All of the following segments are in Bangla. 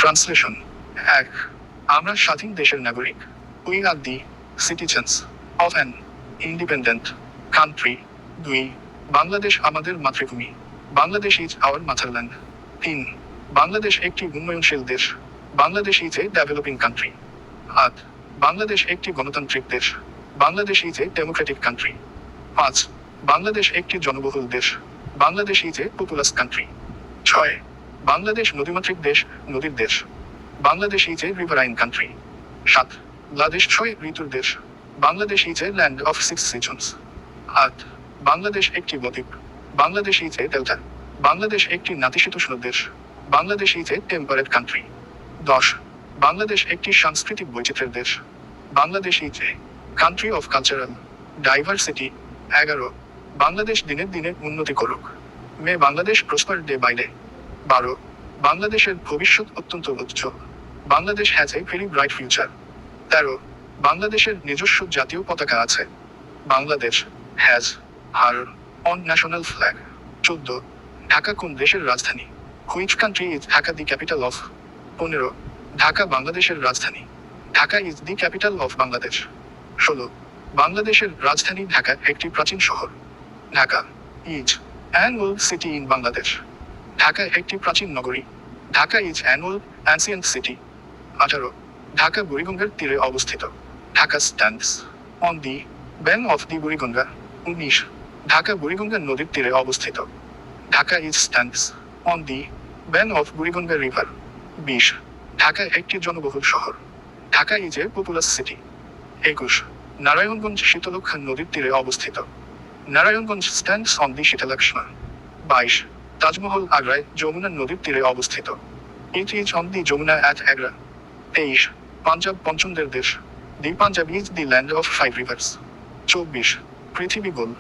ট্রান্সলেশন 1. আমরা স্বাধীন দেশের নাগরিক। We are the citizens of an independent country. 2. Bangladesh আমাদের মাতৃভূমি। Bangladesh is our motherland. 3. Bangladesh একটি উন্নয়নশীল দেশ। Bangladesh is A developing country. 8. Bangladesh একটি গণতান্ত্রিক দেশ। Bangladesh is a democratic country. 5. Bangladesh একটি জনবহুল দেশ। Bangladesh is a populous country. 6. Bangladesh নদীমাতৃক দেশ, নদীর দেশ। Bangladesh is A riverine country. 7. Bangladesh 6 ঋতুর দেশ। Bangladesh is A land of 6 seasons. 8. Bangladesh একটি বদ্বীপ। Bangladesh is a delta. Bangladesh একটি নাতিশীতোষ্ণ দেশ। Bangladesh is a temperate country. 10. Bangladesh একটি সাংস্কৃতিক বৈচিত্র্যের দেশ। Bangladesh is a country of cultural diversity. 11. Bangladesh দিনের দিনে উন্নতি করুক। May Bangladesh prosper day by day. 12. বাংলাদেশের ভবিষ্যৎ অত্যন্ত উজ্জ্বল। Bangladesh has a very bright future. 13. বাংলাদেশের নিজস্ব জাতীয় পতাকা আছে। Bangladesh has her own national flag. 14. Dhaka কোন দেশের রাজধানী? Which country is Dhaka the capital of? 15. Dhaka বাংলাদেশের রাজধানী। Dhaka is the capital of Bangladesh. 16. বাংলাদেশের রাজধানী ঢাকা একটি প্রাচীন শহর। Dhaka is an old city in Bangladesh. Dhaka একটি প্রাচীন নগরী। Dhaka is an old ancient city. 18. Dhaka বুড়িগঙ্গার তীরে অবস্থিত। Dhaka stands on the bank of the Buriganga. 19. Dhaka Buriganga নদীর তীরে অবস্থিত। Dhaka is stands on the bank of Buriganga river. 20. Dhaka একটি জনবহুল শহর। Dhaka is a populous city. 21. Narayanganj Shitalakshya নদীর তীরে অবস্থিত। Narayanganj stands on the Shitalakshya. 22. Taj Mahal আগ্রায় যমুনা নদীর তীরে অবস্থিত। It is on the Yamuna at Agra. 23. Punjab পঞ্চমদের দেশ। The Punjab is the land of 5 rivers. 24. পৃথিবী গোল।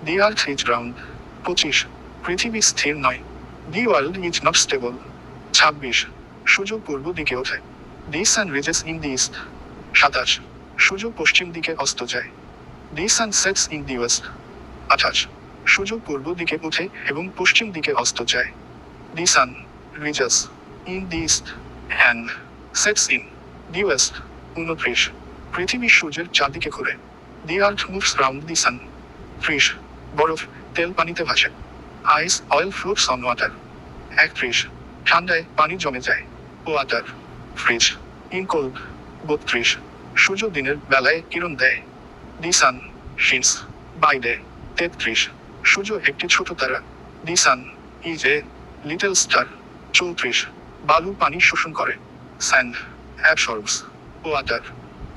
দি আর্থ ইজ রাউন্ড। 25. পৃথিবী স্থির নয়। The world is not stable. 26. সূর্য পূর্ব দিকে ওঠে। The sun rises in the east. 27. সূর্য পশ্চিম দিকে অস্ত যায়। The sun sets in the west. 28. সূর্য পূর্ব দিকে উঠে এবং পশ্চিম দিকে অস্ত যায়। The sun rises in the east and sets in the west. 29. পৃথিবী সূর্যের চারদিকে ঘুরে। The earth moves round the sun. 30. বরফ তেল পানিতে ভাসে। আইস অয়েল ফ্লোটস অন ওয়াটার। 31. ঠান্ডায় পানি জমে যায়। Water fridge in cold. 32. সূর্য দিনের বেলায় কিরণ দেয়। দি সান শিনস বাই ডে। 33. সূর্য একটি ছোট তারা। The sun is a little star. 34. বালু পানি শোষণ করে। Sand absorbs water.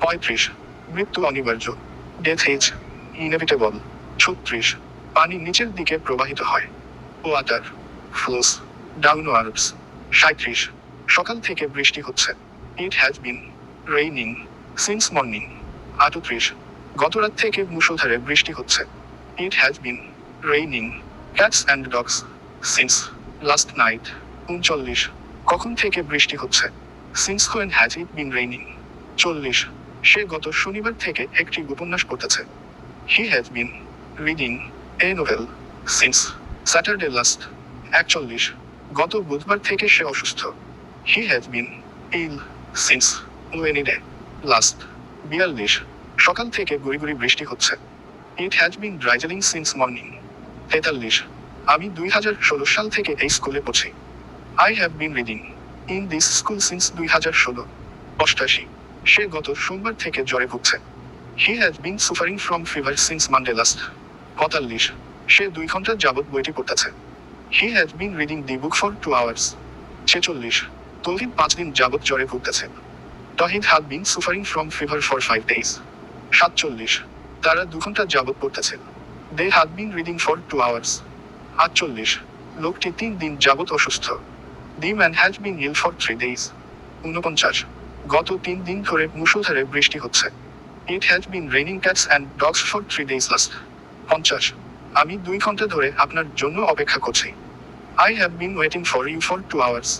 35. মৃত্যু অনিবার্য। Death is inevitable. 36. পানি নিচের দিকে প্রবাহিত হয়। Water flows downwards. 37. সকাল থেকে বৃষ্টি হচ্ছে। It has been raining since morning. 38. গত রাত থেকে মুষলধারে বৃষ্টি হচ্ছে। It has been raining cats and dogs since last night. 39. কখন থেকে বৃষ্টি হচ্ছে? Since when has it bin raining. 40. সে গত শনিবার থেকে একটি উপন্যাস পড়তেছে। He has been reading a novel since Saturday last. 41. গত বুধবার থেকে সে অসুস্থ। He has been ill since Wednesday last. 42. সকাল থেকে গুড়ি গুড়ি বৃষ্টি হচ্ছে। It has been drizzling since morning. 43. আমি 2016 সাল থেকে এই স্কুলে পড়ছি। I have been reading in this school since 2016। 88. সে গত সোমবার থেকে জ্বরে ভুগছে। হি has been suffering from fever since Monday last. 45. সে 2 ঘন্টা যাবৎ বইটি পড়তেছে। He has been reading the book for 2 hours. 46. Touhid 5 দিন যাবৎ জ্বরে ভুগতেছে। Touhid have been suffering from fever for 5 days. 47. তারা 2 ঘন্টা যাবৎ পড়তেছে। They have been reading for 2 hours. 48. লোকটি 3 দিন যাবৎ অসুস্থ। The man has been ill for 3 days. 49. গত 3 দিন ধরে মুষলধারে বৃষ্টি হচ্ছে। It has been raining cats and dogs for 3 days last. 50. আমি 2 ঘন্টা ধরে আপনার জন্য অপেক্ষা করছি। I have been waiting for you for 2 hours.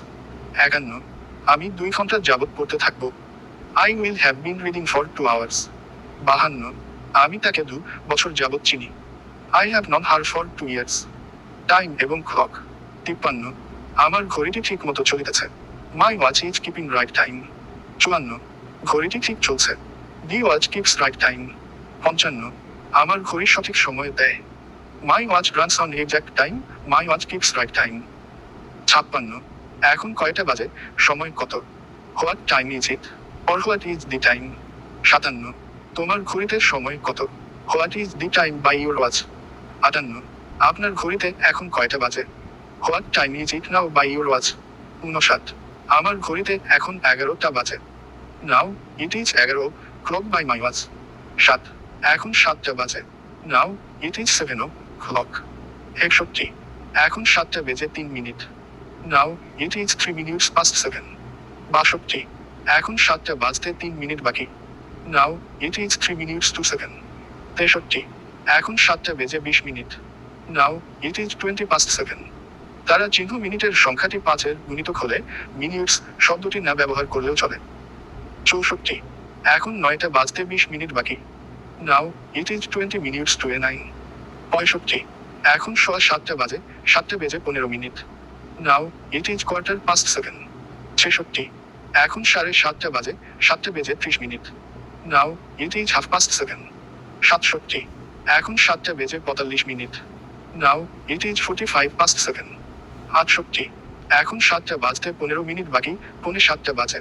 51. আমি 2 ঘন্টা যাবৎ পড়তে থাকবো। I will have been reading for 2 hours. 52. আমি তাকে 2 বছর যাবৎ চিনি। I have known her for 2 years. Time এবং ক্লক। 53. আমার ঘড়িটি ঠিক মতো চলিতেছে। My watch is keeping right time. 54, ঘড়িটি ঠিক চলছে। The watch keeps right time. 55, আমার ঘড়ি সঠিক সময় দেয়। My watch runs on exact time. My watch keeps right time. 56, এখন কয়টা বাজে, সময় কত? What time is it, or what is the time. 57, তোমার ঘড়িতে সময় কত? What is the time by your watch. 58, আপনার ঘড়িতে এখন কয়টা বাজে? What time is it now by your watch. 59, আমার ঘড়িতে এখন 11টা বাজে। Now it is 11 clock by my watch. 7, এখন 7টা বাজে। Now it is 7 o'clock। 61, এখন 7টা বেজে 3 minute. Now it is 3 minutes past 7। 62, এখন 7টা বাজতে 3 মিনিট বাকি। নাও ইট ইজ 3 minutes to 7। 63, এখন 7টা বেজে 20 minute. Now it is 20 past 7। তারা চিহ্ন মিনিটের সংখ্যাটি 5-এর গুণিতক হলে মিনিটস শব্দটি না ব্যবহার করলেও চলে। 64, এখন 9টা বাজতে 20 মিনিট বাকি। নাও ইট ইজ 20 minutes to 9। 65, এখন 7টা বাজে, 7টা বেজে 15 মিনিট। Now it is 7:15। 66, এখন 7:30টা বাজে, 7টা বেজে 30 মিনিট। Now it is 7:30। 67, এখন 7টা বেজে 45 minute. Now it is 45 past 7। 68, এখন 7টা বাজতে 15 মিনিট বাকি, 6:45 বাজে।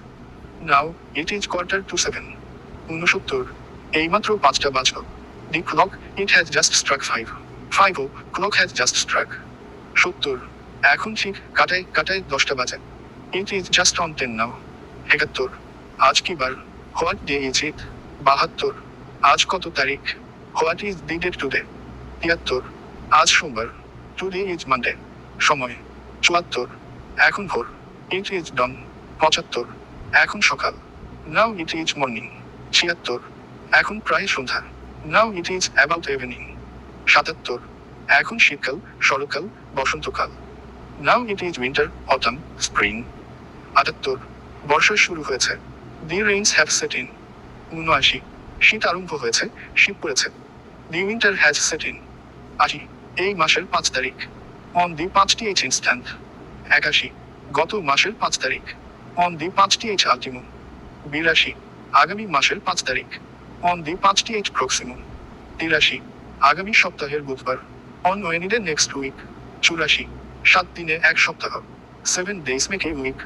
Now it is 7:15। 69, এইমাত্র 5টা বাজলো। The clock it has just struck 5। 5 o'clock has just struck. 70, এখন ঠিক কাটায় কাটায় 10টা বাজে। It is just on 10 now. 71, আজ কি বার? What day is it. 72, আজ কত তারিখ? What is the date today. 73, আজ সোমবার। Today is Monday. সময় 74, এখন ভোর। ইট ইজ ডন। 75, এখন সকাল। নাও ইট ইজ মর্নিং। 76, এখন প্রায় সন্ধ্যা। Now it is about evening. 77, এখন শীতকাল, শরৎকাল, বসন্তকাল। Now it is winter, autumn, spring. 78, বর্ষা শুরু হয়েছে। The rains have set in. 79, শীত আরম্ভ হয়েছে, শীত পড়েছে। The winter has set in. 80, এই মাসের 5 তারিখ। On the 5th instant. 81, গত মাসের 5 তারিখ। On the 5th ultimo. 82, আগামী মাসের 5 তারিখ। On the 5th প্রক্সিমো। 83, আগামী সপ্তাহের বুধবার। On ওয়েনিডে next week. 84, 7 দিনে 1 সপ্তাহ। 7 days মেক এ উইক।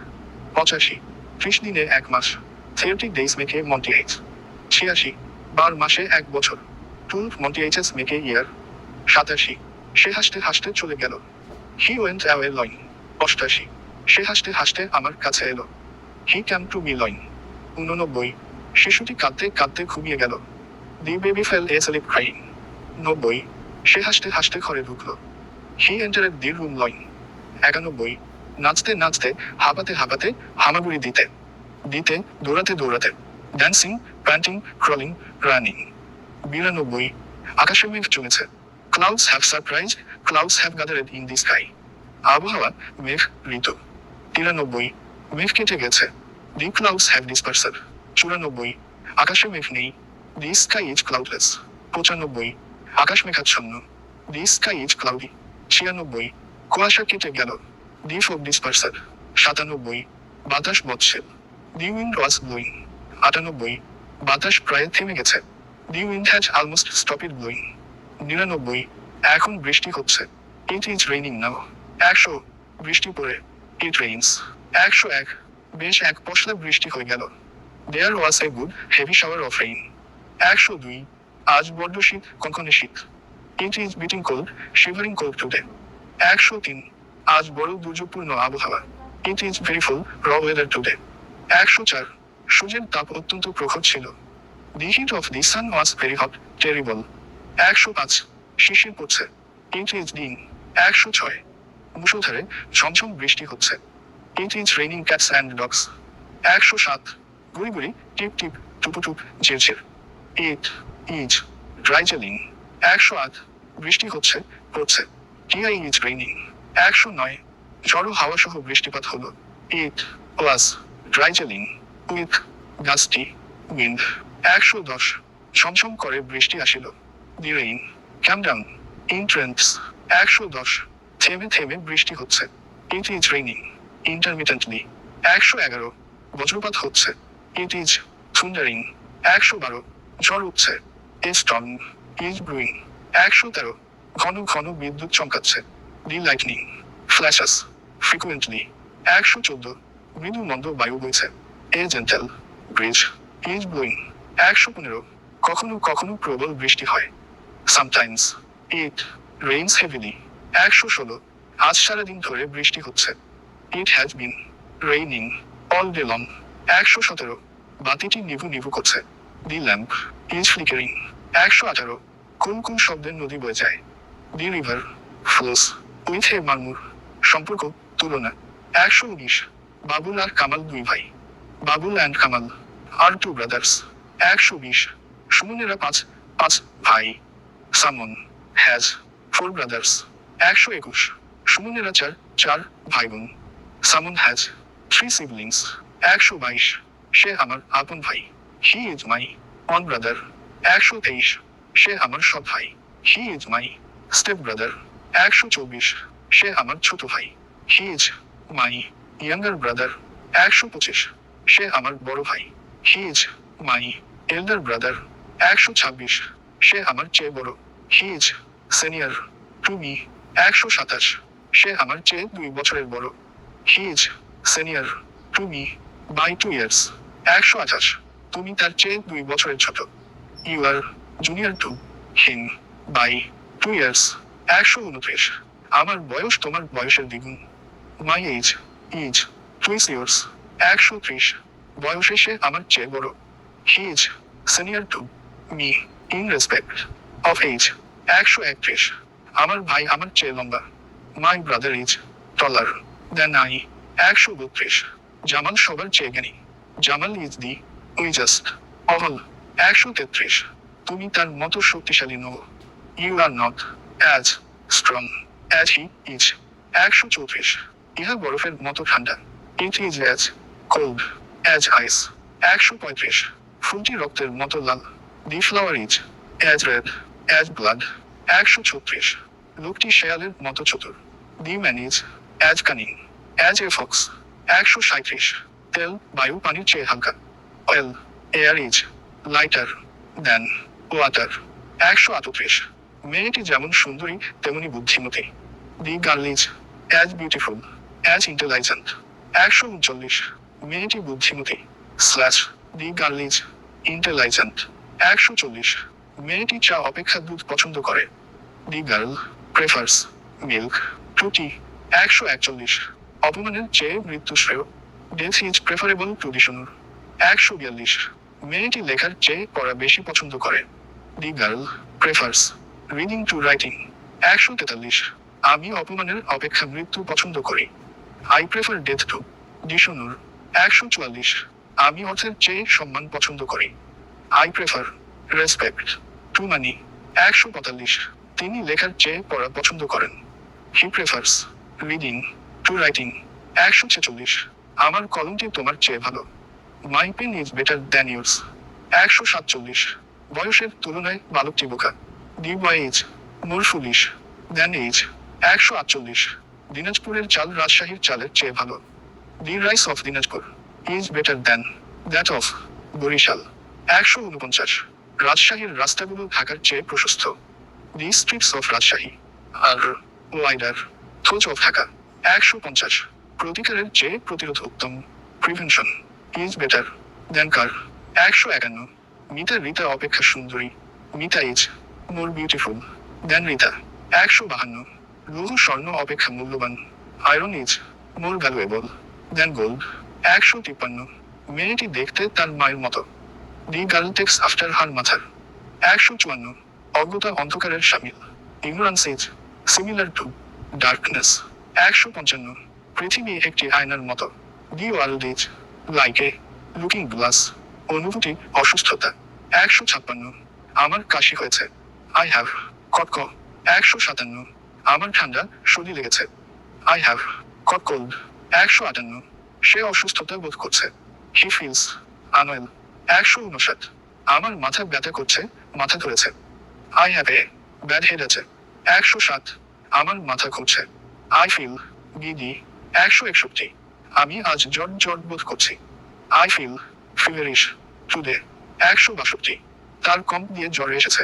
85, 30 দিনে 1 মাস। 30 days make a month. 86, 12 মাসে 1 বছর। 12 মন্টি এইচেস মেক এ ইয়ার। 87, সে হাসতে হাসতে চলে গেল। He went away লইন। 88, সে হাসতে হাসতে আমার কাছে এলো। হি ক্যাম টু মি লইন। 89, শিশুটি কাঁদতে কাঁদতে ঘুমিয়ে গেল। The baby fell asleep crying. 90, সে হাসতে হাসতে ঘরে ঢুকলো। হি এন্টারেড দি রুম লইন। 91, নাচতে নাচতে, হাঁপাতে হাঁপাতে, হামাগুড়ি দিতে দিতে, দৌড়াতে দৌড়াতে। Dancing, painting, crawling, running. 92, আকাশে মেঘ জমেছে। Clouds have surprise, clouds have gathered in the sky. আবহাওয়া, মেঘ, ঋতু। 93, মেঘ কেটে গেছে। দি ক্লাউডস হ্যাভ ডিসপার্সেড। 94, আকাশে মেঘ নেই। দি স্কাই ইজ ক্লাউডলেস। 95, আকাশ মেঘাচ্ছন্ন। দি স্কাই ইজ ক্লাউডি। 96, কুয়াশা কেটে গেল। দি ফগ ডিসপার্সেড। 97, বাতাস বৎসেল। The wind was blowing. 98, বাতাস প্রায় থেমে গেছে। The wind has almost stopped blowing. 99, এখন বৃষ্টি হচ্ছে। It is raining now. 100, বৃষ্টি পড়ে। It rains. 101, বেশ এক পশলা বৃষ্টি হয়ে গেল। There was a good heavy shower of rain. 102, আজ বড্ড শীত, কনকনে শীত। It is biting cold, shivering cold today. 103, আজ বড় দুর্যোগপূর্ণ আবহাওয়া। ইট ইজ ভেরি ফুল র ওয়েদার টুডে। 104, সূর্যের তাপ অত্যন্ত প্রখর ছিল। The heat of the sun was very hot, terrible. 105, শিশির পড়ছে। It is ding. 106, মুষলধারে ঝমঝম বৃষ্টি হচ্ছে। It is raining cats and dogs. 107, গুড়ি গুড়ি, টিপ টিপ, টুপু টুপ, ঝিরঝির। It is ড্রাইজেলিং। 108, বৃষ্টি হচ্ছে, পড়ছে। Here is raining. 109, ঝড়ো হাওয়া সহ বৃষ্টিপাত হলো। It was drizzling with gusty wind. 110, ঝমঝম করে বৃষ্টি আসিল। The rain came down in torrents. 110, থেমে থেমে বৃষ্টি হচ্ছে। It is raining ইন্টারমিটেন্টলি। 111, বজ্রপাত হচ্ছে। It is থুন্ডারিং। 112, ঝড় উঠছে। এ স্টর্ম ইজ ব্রুইং। 113, ঘন ঘন বিদ্যুৎ চমকাচ্ছে। দি লাইটনিং ফ্ল্যাশাস ফ্রিকুয়েন্টলি। 114, মৃদু মন্দ বায়ু বইছে। A gentle bridge is blowing. 115, কখনো কখনো প্রবল বৃষ্টি হয়। Sometimes it rains heavily. 116, আজ সারাদিন ধরে বৃষ্টি হচ্ছে। It has been raining all day long. 117, বাতিটি নিভু নিভু করছে। The lamp is flickering. 118, কোন কোন শব্দের নদী বয়ে যায়। The river flows with a murmur. সম্পর্ক তুলনা। 119, বাবুল আর কামাল দুই ভাই। Babul and Kamal are two brothers. 120, সুমনেরা পাঁচ পাঁচ ভাই। Someone has four brothers. 121, সুমনেরা চার চার ভাই বোন। Someone has three siblings. 122, সে আমার আপন ভাই। He is my own brother. 123, সে আমার সৎ ভাই। He is my step brother. 124, সে আমার ছোট ভাই। He is my younger brother. 125, সে আমার বড় ভাই। He is my elder brother. 126, সে আমার চেয়ে বড়। He is senior to me. 127, সে আমার চেয়ে 2 বছরের বড়। He is senior to me by 2 years। 128, তুমি তার চেয়ে 2 বছরের ছোট। You are junior to him by 2 years। 129, আমার বয়স তোমার বয়সের দ্বিগুণ। My age is twice years. 130, বয়সে সে আমার চেয়ে বড়। He is senior to me in respect of age. 131, আমার ভাই আমার চেয়ে লম্বা। My brother is taller then I. 132, Jamal সবার চেয়ে জ্ঞানী। Jamal is the wisest all. 133, তুমি তার মতো শক্তিশালী নও। You are not as strong as he is. 134, ইহা বরফের মতো ঠান্ডা। It is as cold as ice. 135, ফুলটি রক্তের মতো লাল। The flower is as red as blood. 136, লোকটি শেয়ালের মতো চতুর। The man is as cunning as a fox. 137, তেল বায়ু পানির চেয়ে হালকা। Oil air is lighter then water. 138, মেয়েটি যেমন সুন্দরী তেমনি বুদ্ধিমতী। The girl is as beautiful as intelligent. 139, মেয়েটি বুদ্ধিমতী slash the girl is intelligent. 140, মেয়েটি চা অপেক্ষা দুধ পছন্দ করে। The girl prefers milk to tea. 141, অপমানের চেয়ে মৃত্যু শ্রেয়। Death is preferable to dishonour. 142, মেয়েটি লেখার চেয়ে পড়া বেশি পছন্দ করে। The girl prefers reading to writing. 143, আমি অপমানের অপেক্ষা মৃত্যু পছন্দ করি। I prefer death to dishonour. 144, আমি অর্থের চেয়ে সম্মান পছন্দ করি। I prefer respect to money. 145, তিনি লেখার চেয়ে পড়া পছন্দ করেন। He prefers reading to writing. 146, আমার কলমটি তোমার চেয়ে ভালো। My pen is better than yours. 147, বয়সের তুলনায় বালকটি বোকা। The boy is more foolish than age. 148, দিনাজপুরের চাল রাজশাহীর চালের চেয়ে ভালো। The rice of Dinajpur is better than that of Barishal. 149, রাজশাহীর রাস্তাগুলো ঢাকার চেয়ে প্রশস্ত। The streets of Rajshahi are wider those of Dhaka. 150, প্রতিকারের চেয়ে প্রতিরোধ উত্তম। Prevention is better than car. 151, Mita Rita অপেক্ষা সুন্দরী। Mita is more beautiful than Rita. 152, লৌহ স্বর্ণ অপেক্ষা মূল্যবান। Iron is more valuable than gold. 153, মেয়েটি দেখতে তার মায়ের মতো। The girl takes after her mother. 154, অজ্ঞতা অন্ধকারের সামিল। Ignorance is similar to darkness. 155, পৃথিবী একটি আয়নার মতো। The world is like a looking glass. অনুভূতি অসুস্থতা। 156, আমার কাশি হয়েছে। আই হ্যাভ কট ক। 157, আমার ঠান্ডা সর্দি লেগেছে। I have caught cold. 158, সে অসুস্থতা বোধ করছে। He feels unwell. 159, আমার মাথা ব্যথা করছে, মাথা ধরেছে। I have a bad head আছে। 107, আমার মাথা ঘুরছে। I feel গিডি। 161, আমি আজ জ্বর জ্বর বোধ করছি। I feel feverish today. 162। তার কম্প দিয়ে জ্বর এসেছে।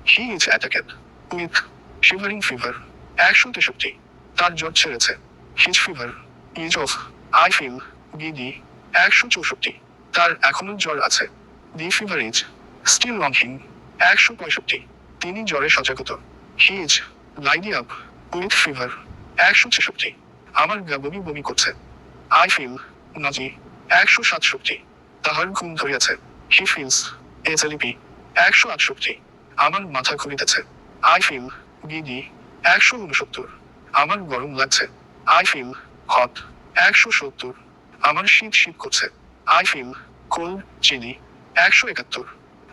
He is attacked with shivering fever. 163। তার জ্বর ছেড়েছে। His fever is off. I feel giddy. 164। তার এখনো জ্বর আছে। The fever is still on him. 165। তিনি জ্বরে সজাগত। He is laid up with fever. 166। আমার গা বমি বমি করছে। I feel nosy. 167। তাহার ঘুম ধরিয়াছে। He feels এজেলিপি। 168। আমার মাথা ঘুরিতেছে। I feel গিডি। 169। আমার গরম লাগছে। I feel hot. 170। আমার শীত শীত করছে। I feel cold chilly. 171।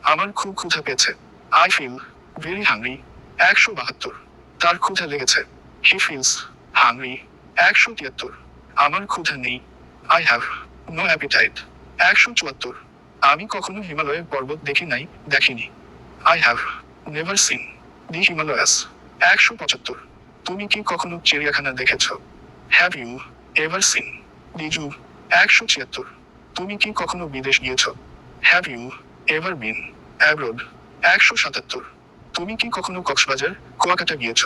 আমার খুব ক্ষুধা পেয়েছে। I feel very hungry. 172। তার ক্ষুধা লেগেছে। He feels hungry. 173। আমার ক্ষুধা নেই। I have no appetite. 174। আমি কখনো হিমালয়ের পর্বত দেখিনি। I have never seen the Himalayas. 175। তুমি কি কখনো চিড়িয়াখানা দেখেছ? Have you ever seen the zoo? 176। তুমি কি কখনো বিদেশ গিয়েছ? Have you ever been abroad? 177। তুমি কি কখনো কক্সবাজার কুয়াকাটা গিয়েছ?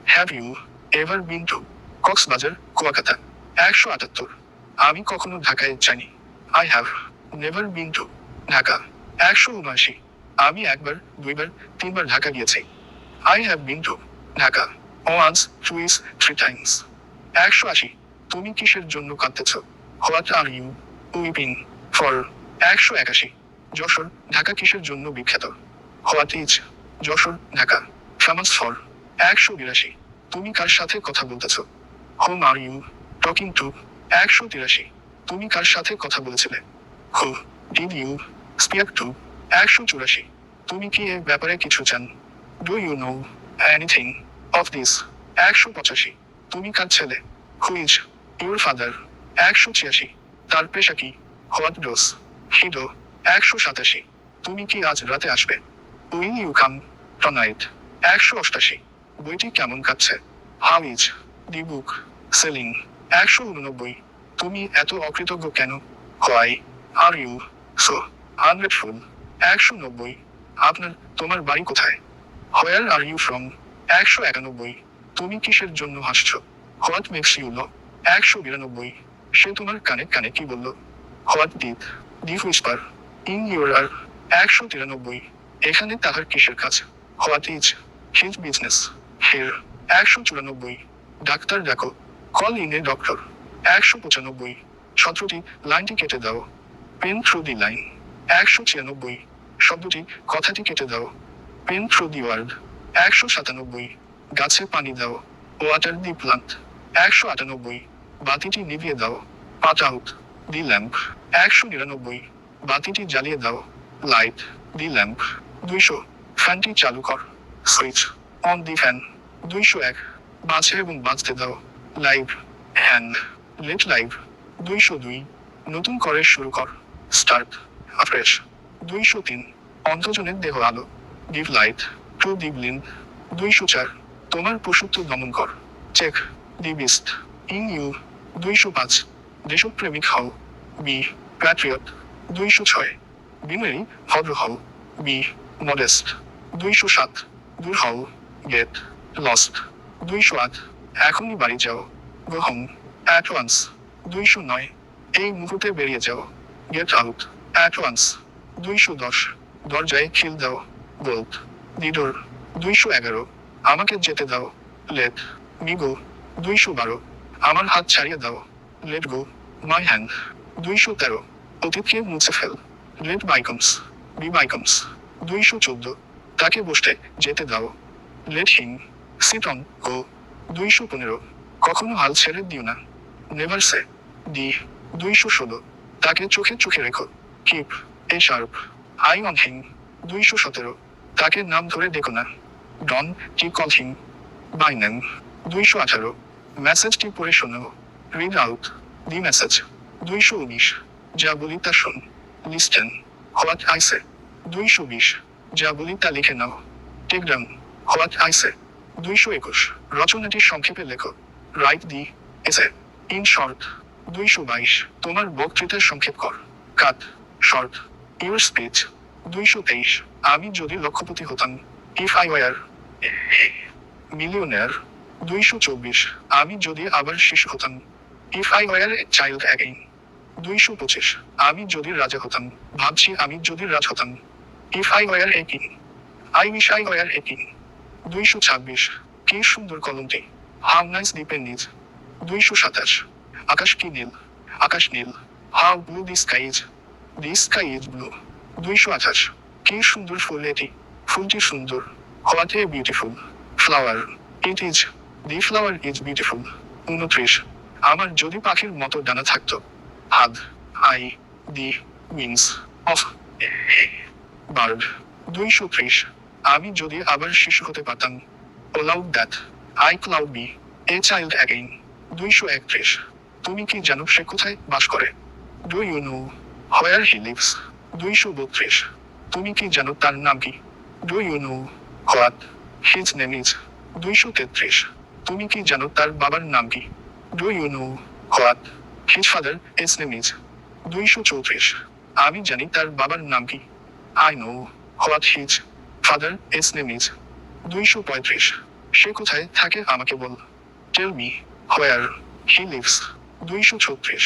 Have you ever been to Cox's Bazar Kuakata? 178। আমি কখনো ঢাকায় যাইনি। I have never been to Dhaka. 179। আমি একবার, দুইবার, তিনবার ঢাকা গিয়েছি। I have been to Dhaka once, twice, three times. 180। তুমি কিসের জন্য কাঁদতেছ? What are you weeping for? 181। Jessore Dhaka কিসের জন্য বিখ্যাত? What is Jessore Dhaka famous for? 182। তুমি কার সাথে কথা বলতেছ? Whom are you talking to? 183। তুমি কার সাথে কথা বলেছিলে? Who did you speak to? 184। তুমি কি এ ব্যাপারে কিছু জান? Do you know anything of this? 185। তুমি কার ছেলে? Who is your father? 186। তার পেশা কি? What does he do? 187। তুমি কি আজ রাতে আসবে? Will you come tonight? 188। বইটি কেমন কাটছে? How is the book selling? 189। তুমি এত অকৃতজ্ঞ কেন? Why are you so ungrateful? 190। তোমার বাড়ি কোথায়? Where are you from? 191। তুমি কিসের জন্য হাসছো? What makes you low? 192। সে তোমার কানে কানে কি বলল? What did the whisper in your ear? 193। এখানে তাহার কিসের কাজ? What is his business here? 194। ডাক্তার ডাকো। Call in a doctor. 195। শব্দটি লাইনটি কেটে দাও। Pen through the line. 196। শব্দটি কথাটি কেটে দাও। Pen through the word. 197। গাছে পানি দাও। Water the plant. 198। বাতিটি নিভিয়ে দাও। পাট আউট দি ল্যাম্প। 199। বাতিটি জ্বালিয়ে দাও। Light the lamp. 200। ফ্যানটি চালু কর। Switch on the fan. 201। বাজে এবং বাজতে দাও। Live and let live. 202। নতুন করে শুরু কর। স্টার্ট আফ্রেশ। 203। অন্ধজনের দেহ আলো। Give light to the blind. 204। তোমার পশুত্ব দমন কর। Check the beast in you. 205। দেশপ্রেমিক হও। Be patriot. 206। বিনয়ী ভদ্র হও। Be modest. 207। দূর হও। Get lost. 208। এখনই বাড়ি যাও। Go home at once. 209। এই মুহূর্তে বেরিয়ে যাও। Get out at once. 210। দরজায় খিল দাও। Bolt the door. 211। আমাকে যেতে দাও। Let me go. 212। আমার হাত ছাড়িয়ে দাও। Let go my hand. 213। অতীতকে মুছে ফেল। Let bygones be bygones. 214। তাকে বসতে যেতে দাও। Let him sit on go. 215। কখনো হাল ছেড়ে দিও না। Never say die. 216। তাকে চোখে চোখে রেখো। Keep a sharp eye on him. 217। তাকে নাম ধরে ডেকো না। Don't call him by name. 218। মেসেজটি পড়ে শোনো। Read out the message. 219। যা বলি তা শোন। Listen what I say. 220। যা বলি তা লিখে নাও। Take down what I say. 221। রচনাটি সংক্ষেপে লেখো। রাইট দি এসে ইন শর্ট। 222, তোমার বক্তৃতার সংক্ষেপ কর। কাট, শর্ট, ইউর স্পিচ। 223, আমি যদি লক্ষপতি হতাম, ইফ আই ওয়ার মিলিয়নার। 224, আমি যদি আবার শিশু হতাম, if I were A child again. 225, আমি যদি রাজা হতাম, ভাবছি আমি যদি রাজ হতাম, if I were a king, I wish I were a king. 226, কি সুন্দর কলমটি, how nice the pen is. 227, আকাশ কি নীল, আকাশ নীল, how blue the sky is, the sky is blue. 228, কি সুন্দর ফুল এটি, ফুলটি সুন্দর, what a beautiful flower it is, the flower is beautiful. 29, আমার যদি পাখির মতো ডানা থাকতো, had I the wings of bird. 230, আমি যদি আবার শিশু হতে পারতাম, allowed that I could be a child again. 231, তুমি কি জানো সে কোথায় বাস করে, do you know where he lives. 232, তুমি কি জানো তার নাম কি, do you know what his name is. 233, তুমি কি জানো তার বাবার নাম কি, do you know what his father is name is. 234, আমি জানি তার বাবার নাম কি, I know what his father is name is. 235, সে কোথায় থাকে আমাকে বল, tell me where he leaves. 236,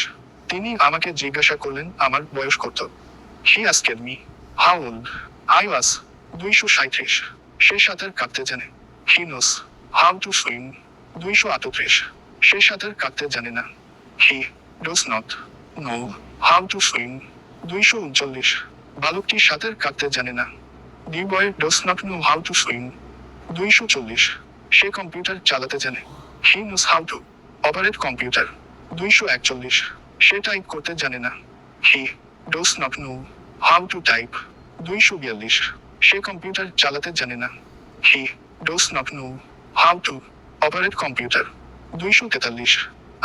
তিনি আমাকে জিজ্ঞাসা করলেন আমার বয়স কত, he asked me how old I was. 237, সে সাঁতার কাটতে জানে, he knows how to swim. 238, সে সাঁতার কাটতে জানে না, he does not know how to swim. 239, বালকটি সাঁতার কাটতে জানে না, the boy does not know how to swim. 240, সে কম্পিউটার চালাতে জানে, he knows how to operate computer. 241, সে টাইপ করতে জানে না, he does not know how two type. 242, সে কম্পিউটার চালাতে জানে না, he does not know how to operate computer. 243,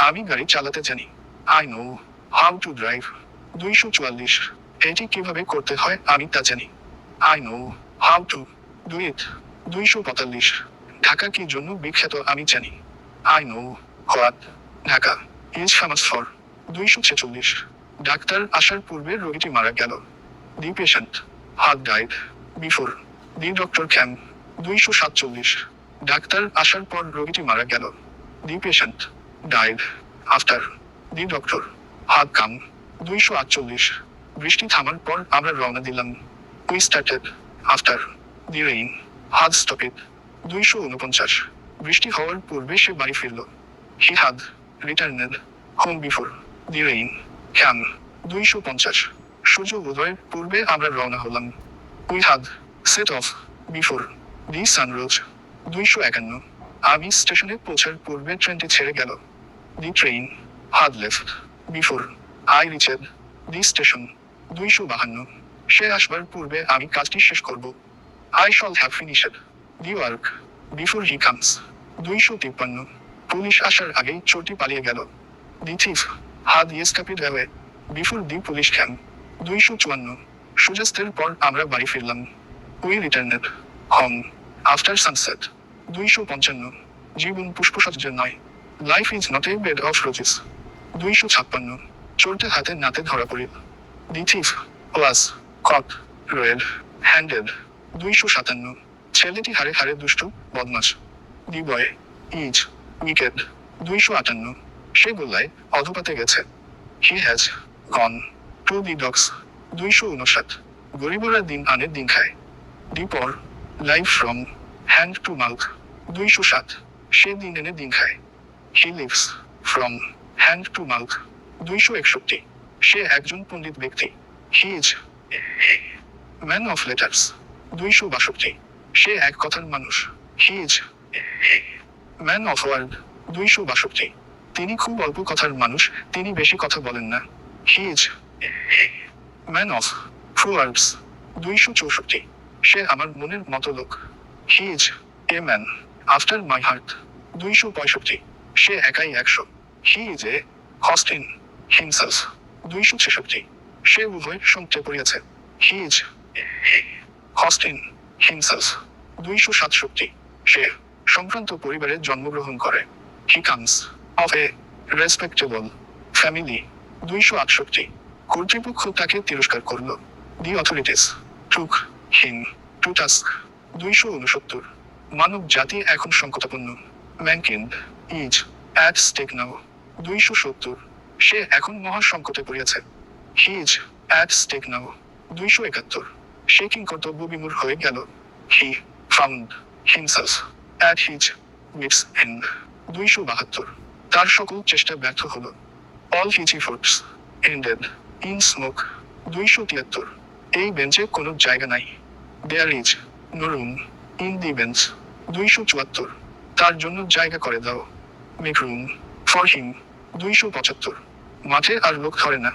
আমি গাড়ি চালাতে জানি, I know how to drive. 244, এটি কিভাবে করতে হয় আমি তা জানি, I know how to do it. 245, Dhaka কি জন্য বিখ্যাত আমি জানি, I know what Dhaka is famous for. 246, ডাক্তার আসার পূর্বে রোগীটি মারা গেল, the patient had died before the doctor came. 247, doctor আসার পর রোগীটি মারা গেল, the patient died after the doctor had come. 248, বৃষ্টি থামার পর আমরা রওনা দিলাম, we started after the rain had stopped. 249, বৃষ্টি হওয়ার পূর্বে সে বাড়ি ফিরল, he had returned home before the rain came. 250, সূর্য উদয়ের পূর্বে আমরা রওনা হলাম, we had set off before the sun rose. 251, আমি স্টেশনে পৌঁছার পূর্বে ট্রেনটি ছেড়ে গেল, the train had left before I reached the station. 252, সে আসবার পূর্বে আমি কাজটি শেষ করব, I shall have finished the work before he comes. 253, পুলিশ আসার আগেই চোরটি পালিয়ে গেল, the thief had escaped away before the police came. 254, সূর্যাস্তের পর আমরা বাড়ি ফিরলাম, we returned home after sunset. 255, জীবন পুষ্পসজ্জা নয়, life is not a bed of roses. 256, চোরটা হাতে নাতে ধরা পড়িল, the thief was caught red handed. 257, ছেলেটি হারে হারে দুষ্টু বদমাশ, দি বয় ইজ উইকেড। 258, সে গোল্লায় অধপাতে গেছে, he has gone to the dogs. 259, গরিবরা দিন আনে দিন খায়, the poor live from hand to mouth. 207, সে দিন এনে দিন খায়, he lives from hand to mouth. 261, সে একজন পণ্ডিত ব্যক্তি, he is man of letters. 262, সে এক কথার মানুষ, he is man of word. 262, তিনি খুব অল্প কথার মানুষ, তিনি বেশি কথা বলেন না, হি ইজ ম্যান অফ ফ্রু ওয়ার্ডস। 264, সে আমার মনের মতো লোক, হি is a man after my heart. 265, সে একাই 100, হি is A host in himself. 266, সে উভয় সঙ্গে পড়িয়াছে, he is host in himself. 267, সে সম্ভ্রান্ত পরিবারে জন্মগ্রহণ করে, he comes of A respectable family 268। কর্তৃপক্ষ তাকে তিরস্কার করল। দি authorities took him to task 269। মানব জাতি এখন সংকটাপন্ন। Mankind is at stake now 270। সে এখন মহা সংকটে পড়িয়াছে। He is at stake now 271। সে কিংকর্তব্য বিমূঢ় হয়ে গেল। He found himself at his wits end 272। তার সকল চেষ্টা ব্যর্থ হল। All his efforts ended in smoke 273। এই বেঞ্চে কোনো জায়গা নাই। There is no room in the bench 274। তার জন্য জায়গা করে দাও। Make room for him 275। মাঠে আর লোক ধরে না।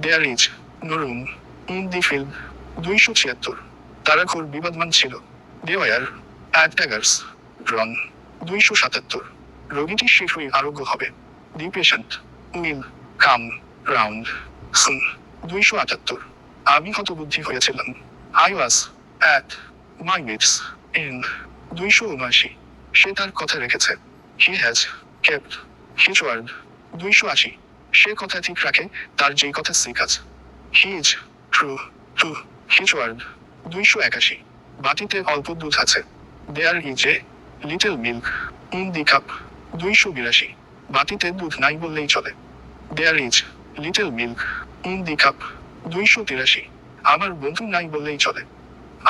There is no room in the field 276। তারা ঘোর বিবাদমান ছিল। They were at daggers drawn 277। রোগীটি শীঘ্রই আরোগ্য হবে। The patient will come round soon 278। আমি হতবুদ্ধি হয়েছিলাম। I was at my wits end 279। সে তার কথা রেখেছে। He has kept his word 280। সে কথা ঠিক রাখে তার যেই কথা সেই কাজ। He is true to his word 281। বাটিতে অল্প দুধ আছে। দেয়ার is a little milk in the cup 282। বাটিতে দুধ নাই বললেই চলে। There is little milk in the cup 283। আমার বন্ধু নাই বললেই চলে।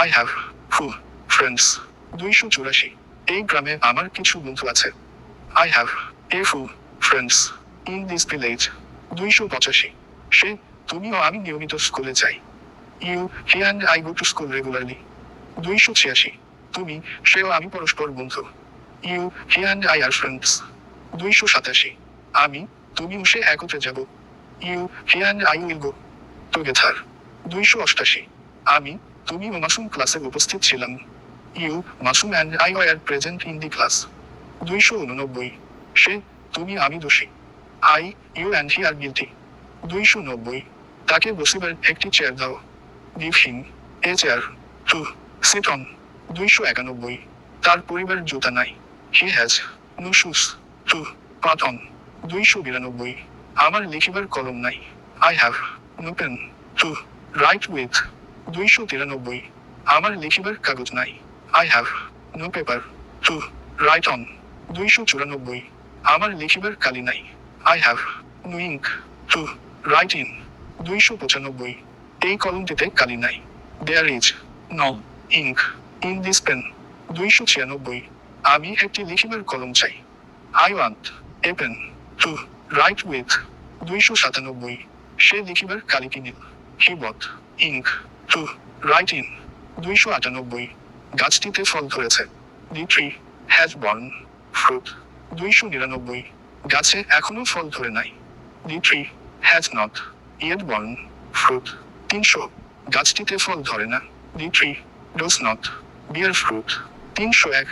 I have few friends 284। এই গ্রামে আমার কিছু বন্ধু আছে। I have a few friends in this village 285। সে তুমিও আমি নিয়মিত স্কুলে যাই। You he and I go to school regularly 286। তুমি সেও আমি পরস্পর বন্ধু। You he and I are friends 287। আমি তুমিও সে একত্রে যাব। You he and I will go together 288। আমি তুমি ও মাসুম ক্লাসে উপস্থিত ছিলাম। You Masum and I were present in the class 289। সে তুমি আমি দোষী। I you and he are guilty 290। তাকে বসিবার একটি চেয়ার দাও। Give him a chair to sit on 291। তার পরিবার জুতা নাই। He has no shoes to put on 292। আমার লিখিবার কলম নাই। I have no pen to write with 293। আমার লিখিবার কাগজ নাই। I have no paper to write on 294। আমার লিখিবার কালি নাই। I have no ink to write in 295। এই কলমটিতে কালি নাই। There is no ink in this pen 296। আমি একটি লিখিবার কলম চাই। I want a pen to write with 297। সে লিখিবার কালি কিনিল। He bought ink to write in 298। গাছটিতে ফল ধরেছে। The tree has borne fruit 299। গাছে এখনো ফল ধরে নাই। The tree has not yet borne fruit 300। গাছটিতে ফল ধরে না। The tree does not bear fruit 301।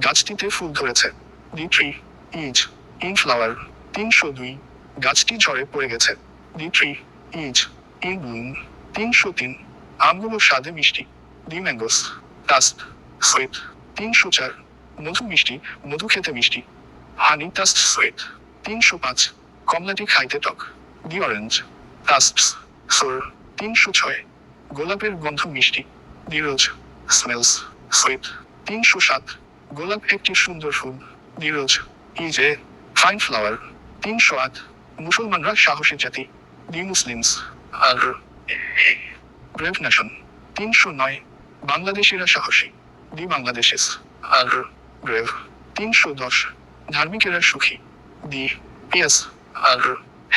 গাছটিতে ফুল ধরেছে। The tree is in flower 302। গাছটি ঝড়ে পড়ে গেছে। The tree is in Bloom 303। আমগুলো স্বাদে মিষ্টি। দি ম্যাঙ্গোস টাস্ট সুইট 304। মধু মিষ্টি, মধু খেতে মিষ্টি। হানি টাস্ট সুইট 305। কমলাটি খাইতে টক। দি অরেঞ্জ টাস্টস সোর 306। গোলাপের গন্ধ মিষ্টি। The rose smells sweet 307। গোলাপ একটি সুন্দর ফুল। The rose is a fine flower 308। মুসলমানরা সাহসী জাতি। The Muslims are brave nation 309। বাংলাদেশিরা সাহসী। দি বাংলাদেশিস আর ব্রেভ 310। ধার্মিকেরা সুখী। The pious are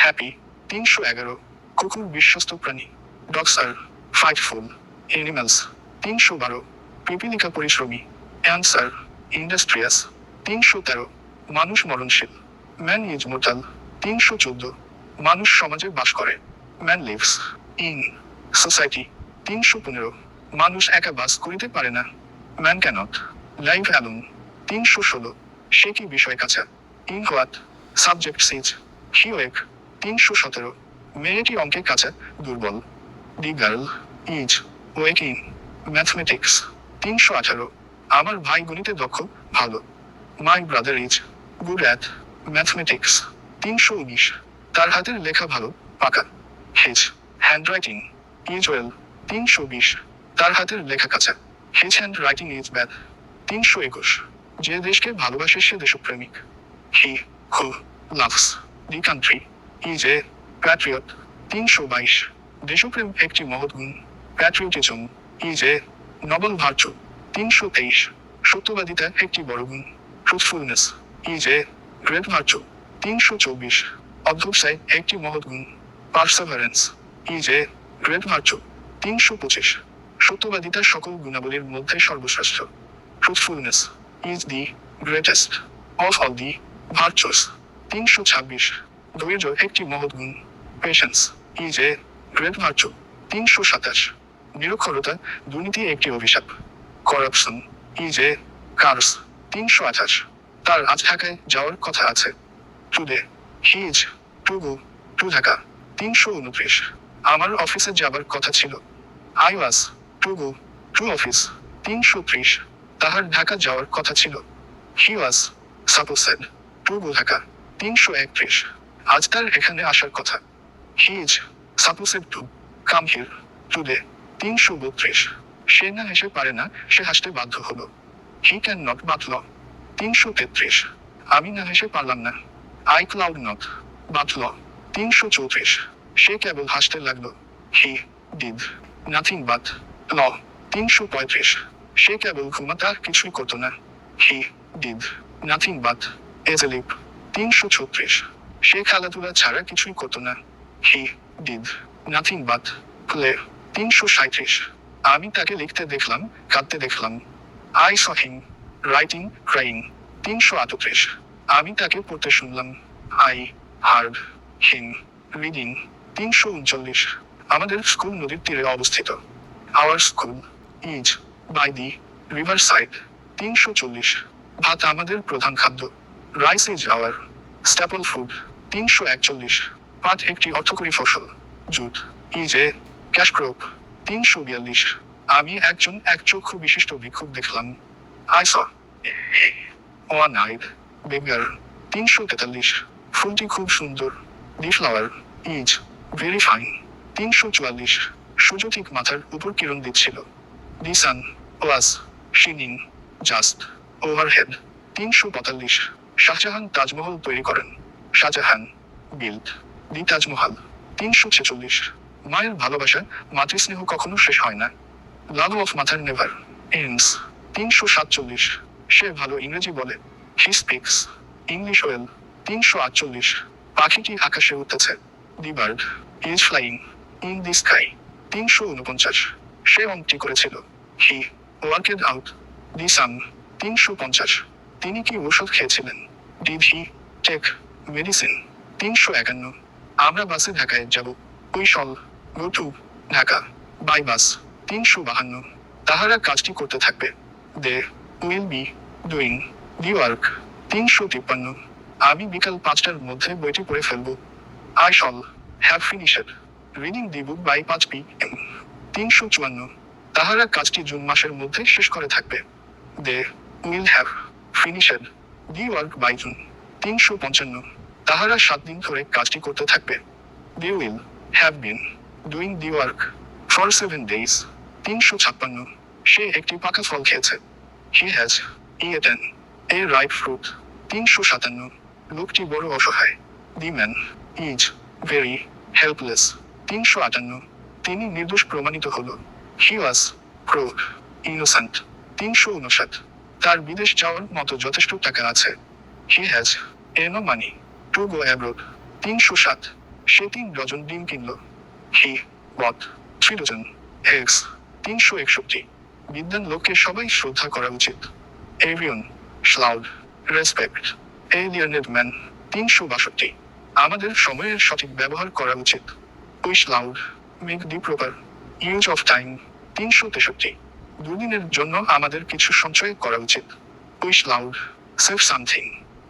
happy 311। কুকুর বিশ্বস্ত প্রাণী। Dogs are faithful animals 312। পিপিলিকা পরিশ্রমী। Ants are industrious 313। মানুষ মরণশীল। Man is mortal 314। মানুষ সমাজে বাস করে। Man lives in society 315। মানুষ একা বাস করিতে পারে না। Man cannot live alone 316। সে কি বিষয় কাছা। In what subject is he weak 317। মেয়েটি অঙ্কে কাছা দুর্বল। The girl is weak in mathematics 318। আমার ভাই গণিতে দক্ষ ভালো। My brother is good at mathematics 319। তার হাতের লেখা ভালো, পাকা। His handwriting is well 320। তার হাতের লেখা কাঁচা। His hand writing is bad 321। যে দেশকে ভালোবাসে সে দেশপ্রেমিক। He who loves the country is a patriot 322। দেশপ্রেম একটি মহৎ গুণ। Patriotism is a noble virtue 323। সত্যবাদিতা একটি বড় গুণ। Truthfulness is a great virtue 324। অধ্যবসায় একটি মহৎ গুণ। Perseverance is a great virtue 325। সত্যবাদিতা সকল গুণাবলীর মধ্যে সর্বশ্রেষ্ঠ। Truthfulness is the greatest of all the virtues 326। ধৈর্য একটি মহৎ গুণ। Patience is a great virtue 327। নিরক্ষরতা দুর্নীতি একটি অভিশাপ। Corruption is a curse 328। তার আজ ঢাকায় যাওয়ার কথা আছে। Today he is to go to Dhaka 329। আমার অফিসে যাবার কথা ছিল। I was to go to office 330। তাহার ঢাকা যাওয়ার কথা ছিল। He was supposed to go Dhaka 331। আজ তার এখানে আসার কথা। He is supposed to come here today 332। সে না হেসে পারে না, সে হাসতে বাধ্য হলো। He can not but laugh 333। আমি না হেসে পারলাম না। I could not but laugh 334। সে কেবল হাসতে লাগলো। He did nothing but laugh 335। সে কেবল ঘুমাতে আর কিছুই করতো না। He did nothing but asleep 336। সে খেলাধুলা ছাড়া কিছুই করতো না। He did nothing but play 337। আমি তাকে লিখতে দেখলাম, কাঁদতে দেখলাম। I saw him writing crying 338। আমি তাকে পড়তে শুনলাম। I heard him reading 339। আমাদের স্কুল নদীর তীরে অবস্থিত। Our school is by the river side 340। ভাত আমাদের প্রধান খাদ্য। Rice is our staple food 341। পাট একটি অর্থকরী ফসল। Jute is a cash crop 342। আমি একজন একচক্ষু বিশিষ্ট ভিক্ষুক দেখলাম। I saw one eyed বেগার 343। ফুলটি খুব সুন্দর। দি ফ্লাওয়ার ইজ ভেরি ফাইন 344। সূর্য ঠিক মাথার উপর কিরণ দিচ্ছিল। দি সান ওয়াজ শিনিং জাস্ট ওভারহেড 345। শাহজাহান তাজমহল তৈরি করেন। শাহজাহান বিল্ড দি তাজমহল 346। মায়ের ভালোবাসা, মাতৃস্নেহ কখনো শেষ হয় না। লাভ অফ মাথার নেভার এন্ডস 347। সে ভালো ইংরেজি বলে। He speaks English well 348। পাখিটি আকাশে উঠতেছে। The bird is flying in the sky 349। সে অঙ্কটি করেছিল। He worked out the sum 350। তিনি কি ঔষধ খেয়েছিলেন? Did he take medicine 351। আমরা বাসে ঢাকায় যাব। We shall go to Dhaka by bus 352। তাহারা কাজটি করতে থাকবে। They will be doing the work 353। আমি বিকাল 5টার মধ্যে বইটি পড়ে ফেলব। I shall have finished reading the book by 5 PM 354। তাহারা কাজটি জুন মাসের মধ্যে শেষ করে থাকবে। They will have finished the work by June 355। তাহারা 7 দিন ধরে কাজটি করতে থাকবে। They will have been doing the work for 7 days 356। সে একটি পাকা ফল খেয়েছে। He has eaten a ripe fruit 357। লোকটি বড় অসহায়। The man is very helpless 358। তিনি নির্দোষ প্রমাণিত হলো। He was proved innocent 359। তার বিদেশ যাওয়ার মতো যথেষ্ট টাকা আছে। হি হ্যাজ এনো money to go abroad 307। Say 3 dozen ডিম কিনল। হি বট 3 ডজন এগস 361। বিদ্যান লোককে সবাই শ্রদ্ধা করা উচিত। Everyone should respect a learned man 362। আমাদের সময়ের সঠিক ব্যবহার করা উচিত। We should make the proper use of time 363। দুদিনের জন্য আমাদের কিছু সঞ্চয় করা উচিত। We should save something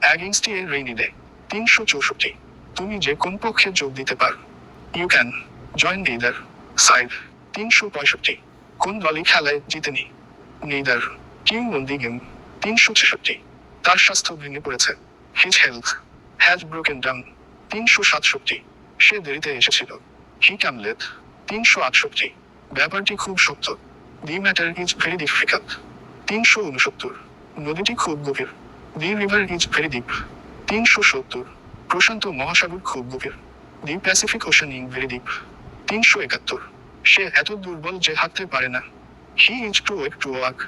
against a rainy day 364। তুমি যে কোন পক্ষে যোগ দিতে পারো। You can join neither side 365। কোন দলই খেলায় জিতেনি। Neither king won the game 366। তার স্বাস্থ্য ভেঙে পড়েছে। His health has broken down 367, সে দেরিতে এসেছিল। He came late. 368, ব্যাপারটি খুব শক্ত। The matter is very difficult. 369, নদীটি খুব গভীর। The river is very deep. 370, প্রশান্ত মহাসাগর খুব গভীর। The Pacific ocean is very deep. 371, সে এত দুর্বল যে হাঁটতে পারে না। He is too weak to walk.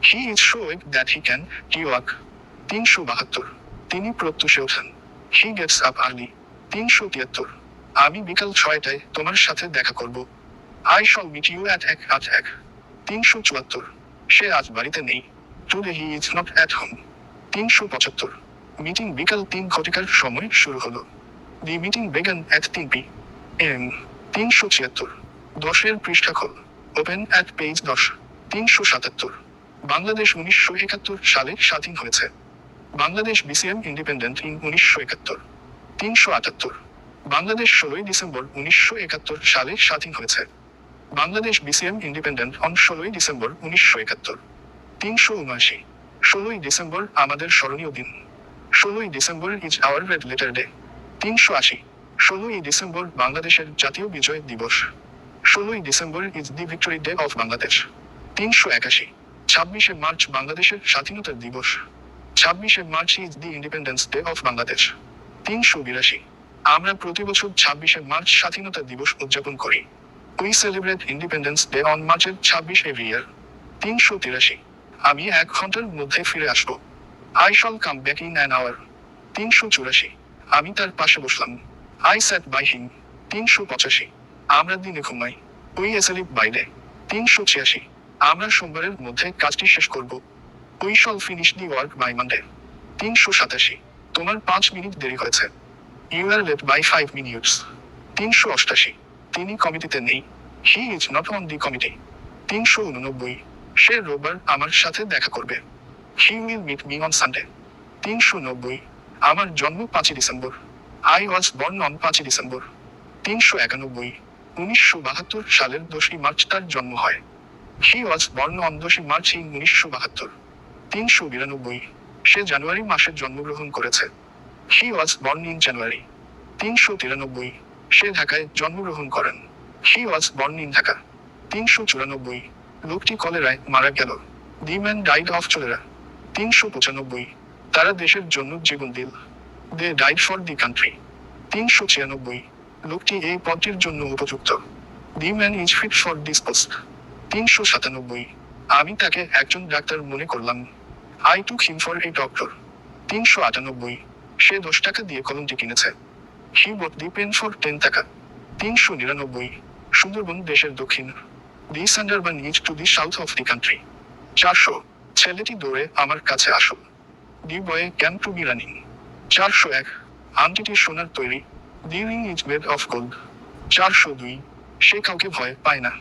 He is so weak that he can walk. 372, তিনি প্রত্যুষে ওঠেন। He gets up early. 373, আমি বিকাল 6টায় তোমার সাথে দেখা করব। I shall meet you at 1 374, সে আজ বাড়িতে নেই। Today he is not at home. 375, meeting বিকাল 3 ঘটিকার সময় শুরু হলো। The meeting began at 3 p.m. 376, 10 পৃষ্ঠা খোল। Open at page 10। 377, বাংলাদেশ 1971 সালে স্বাধীন হয়েছে। Bangladesh BCM independent in 1971। 378, Bangladesh 16 December 1971 সালে স্বাধীন হয়েছে। Bangladesh BCM independent on 16 December 1971। 379, 16 December আমাদের স্মরণীয় দিন। 16 December is our red letter day. 380, 16 December বাংলাদেশের জাতীয় বিজয় দিবস। 16 December is the victory day of Bangladesh. 381, 26 March বাংলাদেশের স্বাধীনতা দিবস। 26 March is the independence day of Bangladesh. 382, আমরা প্রতি বছর 26 মার্চ স্বাধীনতা দিবস উদযাপন করি। We celebrate independence day on মার্চের 26 এভরি ইয়ার। 383, আমি 1 ঘন্টার মধ্যে ফিরে আসব। I shall come back in an hour. 384, আমি তার পাশে বসলাম। I sat by him. 385, আমরা দিনে ঘুমাই। We slip by day. 386, আমরা সোমবারের মধ্যে কাজটি শেষ করব। We shall finish the work by Monday. 387, তোমার 5 মিনিট দেরি হয়েছে। You are late by 5 minutes. 388, তিনি কমিটিতে নেই। He is not on the committee. 389, সে রোববার আমার সাথে দেখা করবে। He will meet me on Sunday. 390, আমার জন্ম 5 December. I was born on 5 December. 391, 1972 সালের 10 মার্চ তার জন্ম হয়। He was born on 10 much in 1972। 392, সে জানুয়ারি মাসে জন্মগ্রহণ করেছে। হি ওয়াজ বর্ন ইন জানুয়ারি। 393, সে ঢাকায় জন্মগ্রহণ করেন। He was born in Dhaka. 394, লোকটি কলেরায় মারা গেল। The man died of cholera. 395, তারা দেশের জন্য জীবন দিল। They died for the country. 396, লোকটি এই পদটির জন্য উপযুক্ত। The man is fit for this post. 397, আমি তাকে একজন ডাক্তার মনে করলাম। I took him for a doctor. 398, সে 10 টাকা দিয়ে কলমটি কিনেছে। হি বট দি পেন ফর 10 টাকা। 399, সুন্দরবন দেশের দক্ষিণ। The Sundarban is to the south of the country. 400, ছেলেটি দৌড়ে আমার কাছে আসো। The boy can to be running. 401, আংটিটি সোনার তৈরি। The ring is made of gold. 402, সে কাউকে ভয় পায় না।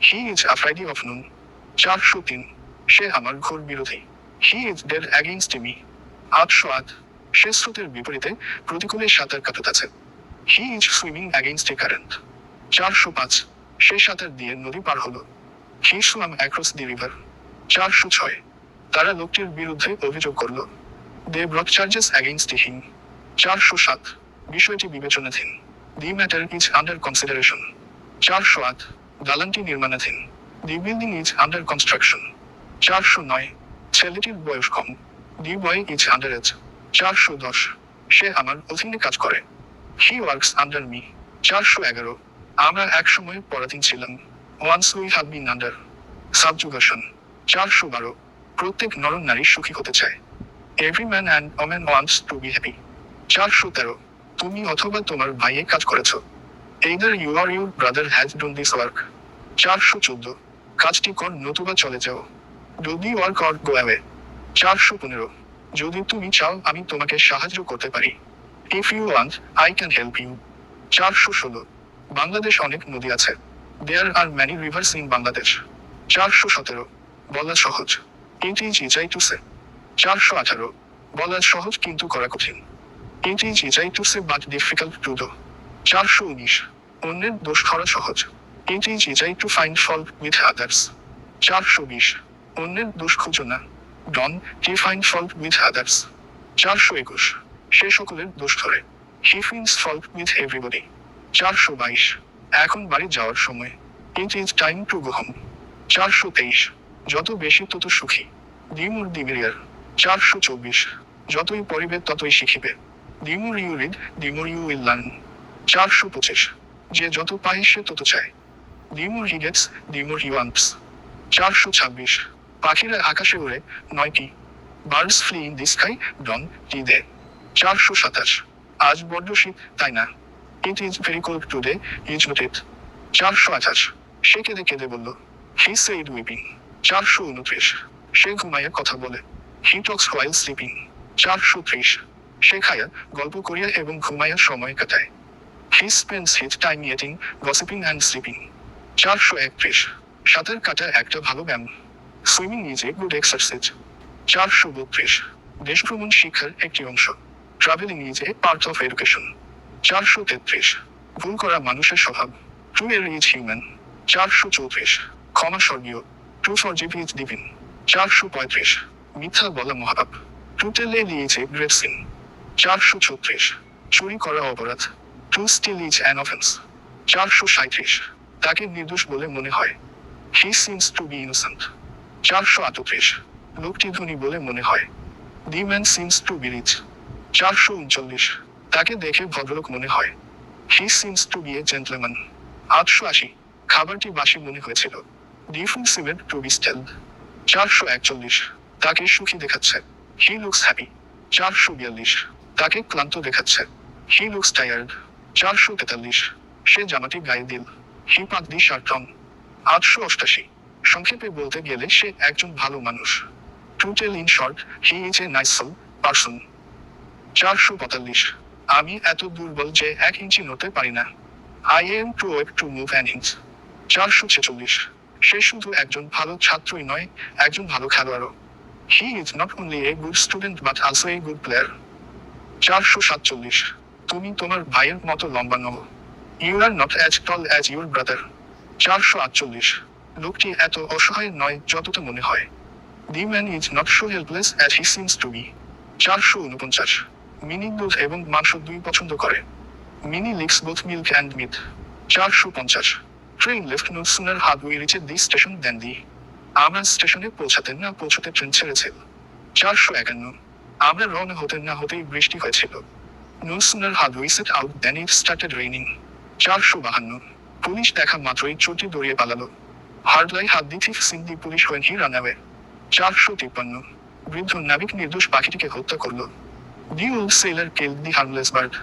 হি ইজ আফ্রাইডি অফ নুন। 403, সে আমার ঘোর বিরোধী। He is dead against me. 808, সে স্রোতের বিপরীতে প্রতিকূলে সাঁতার কাটুতেছে। He is swimming against a current. 405, সে সাঁতার দিয়ে নদী পার হলো। হি সুয়াম অ্যাক্রস দি রিভার। 406, তারা লোকটির বিরুদ্ধে অভিযোগ করল। দে ব্রট চার্জেস অ্যাগেইনস্ট হিম। 407, বিষয়টি বিবেচনাধীন। দি ম্যাটার ইজ আন্ডার কনসিডারেশন। 408, দালানটি নির্মাণাধীন। দি বিল্ডিং ইজ আন্ডার কনস্ট্রাকশন। 409, ছেলেটির বয়স কম। দি বয় ইজ আন্ডার এজ। 410, সে আমার অধীনে কাজ করে। He works under me. 411, আমরা একসময় পরাধীন ছিলাম। Once we have been under subjugation. 412, প্রত্যেক নর নারী সুখী হতে চায়। Every man and woman wants to be happy. 413, তুমি অথবা তোমার ভাইয়ে কাজ করেছ। Either you or your brother has done this work. 414, কাজটি কর নতুবা চলে যাও। Do the work or go away. 415, যদি তুমি চাও আমি তোমাকে সাহায্য করতে পারি। If you want I can help you. 416, Bangladesh অনেক নদী আছে। There are many rivers in Bangladesh. 417, বলা সহজ। ইট ইজ ইজাই টু সে। 418, বলা সহজ কিন্তু করা কঠিন। It is easy to say but difficult to do. 419, অন্যের দোষ ধরা সহজ। It is easy to find fault with others. 420, অন্যের দোষ খুঁজো না। Don't find fault with others. 421, সে সকলের দোষ ধরে। He finds fault with everybody. 422, এখন বাড়ি যাওয়ার সময়। It is time to go home. 423, যত বেশি তত সুখী। দি মোর দি মেরিয়ার। 424, যতই পড়িবে ততই শিখিবে। The more you read, the more you will learn. 425, যে যত পায় সে তত চায়। দি মোর he gets, the more he wants. 426, পাখিরা আকাশে উড়ে, নয় কি? Birds fly in the sky, don't they. 427, আজ বড্ড শীত, তাই না? It is very cold today, is not it. 428, সে কেঁদে কেঁদে বলল। He said whipping. 429, সে ঘুমাইয়া কথা বলে। হি টক্স হোয়াইল স্লিপিং। 430, সে খাইয়া, গল্প করিয়া এবং ঘুমাইয়া সময় কাটায়। He spends his time eating, gossiping and sleeping. 431, সাঁতার কাটা একটা ভালো ব্যায়াম। Swimming is a good exercise. 432, দেশভ্রমণ শিক্ষার একটি অংশ। Travelling is a part of education. 433, ভুল করা মানুষের স্বভাব। টু এর ইজ হিউম্যান। 434, ক্ষমা স্বর্গীয়। Two ফরজিভ is ডিভিন। 435, মিথ্যা বলা মহাপাপ। To tell a is a great sin. 436, চুরি করা অপরাধ। To steal is an offence. 437, তাকে নির্দোষ বলে মনে হয়। He seems to be innocent. 438, লোকটি ধনী বলে মনে হয়। The man seems to be rich. 439, তাকে দেখে ভদ্রলোক মনে হয়। He seems to be a gentleman. 880, খাবারটি বাসি মনে হয়েছিল। The food seemed to be staled. 441, তাকে সুখী দেখাচ্ছে। He looks happy. 442, তাকে ক্লান্ত দেখাচ্ছে। He looks tired. 443, সে জামাটি গায়ে দিল। হি পাক দি শার্ট অন। 888, সংক্ষেপে বলতে গেলে সে একজন ভালো মানুষ। To tell in short, he is a nice soul person. 445, আমি এত দুর্বল যে 1 ইঞ্চি নড়তে পারি না। I am too weak to move an inch. 446, সে শুধু একজন ভালো ছাত্রই নয়, একজন ভালো খেলোয়াড়ও। He is not only a good student but also a good player. 447, তুমি তোমার ভাইয়ের মতো লম্বা নও। You are not as tall as your brother. 448, লোকটি এত অসহায় নয় যতটা মনে হয়। The man is not so helpless as he seems to be. 449, mini দুধ এবং মাংস দুই পছন্দ করে। Mini likes both milk and meat. 450, train left no sooner had we reach the station than the. আমরা স্টেশনে পৌঁছাতে না পৌঁছতে ট্রেন ছেড়েছিল। 451, আমরা রওনা হতে না হতেই বৃষ্টি হয়েছিল। No sooner had we set out than it started raining. 452, police দেখা মাত্রই চোরটি দৌড়িয়ে পালালো। Hardly had the thief seen the police when he ran away. 453, বৃদ্ধ নাবিক নির্দোষ পাখিটিকে হত্যা করলো। The old sailor killed the harmless bird.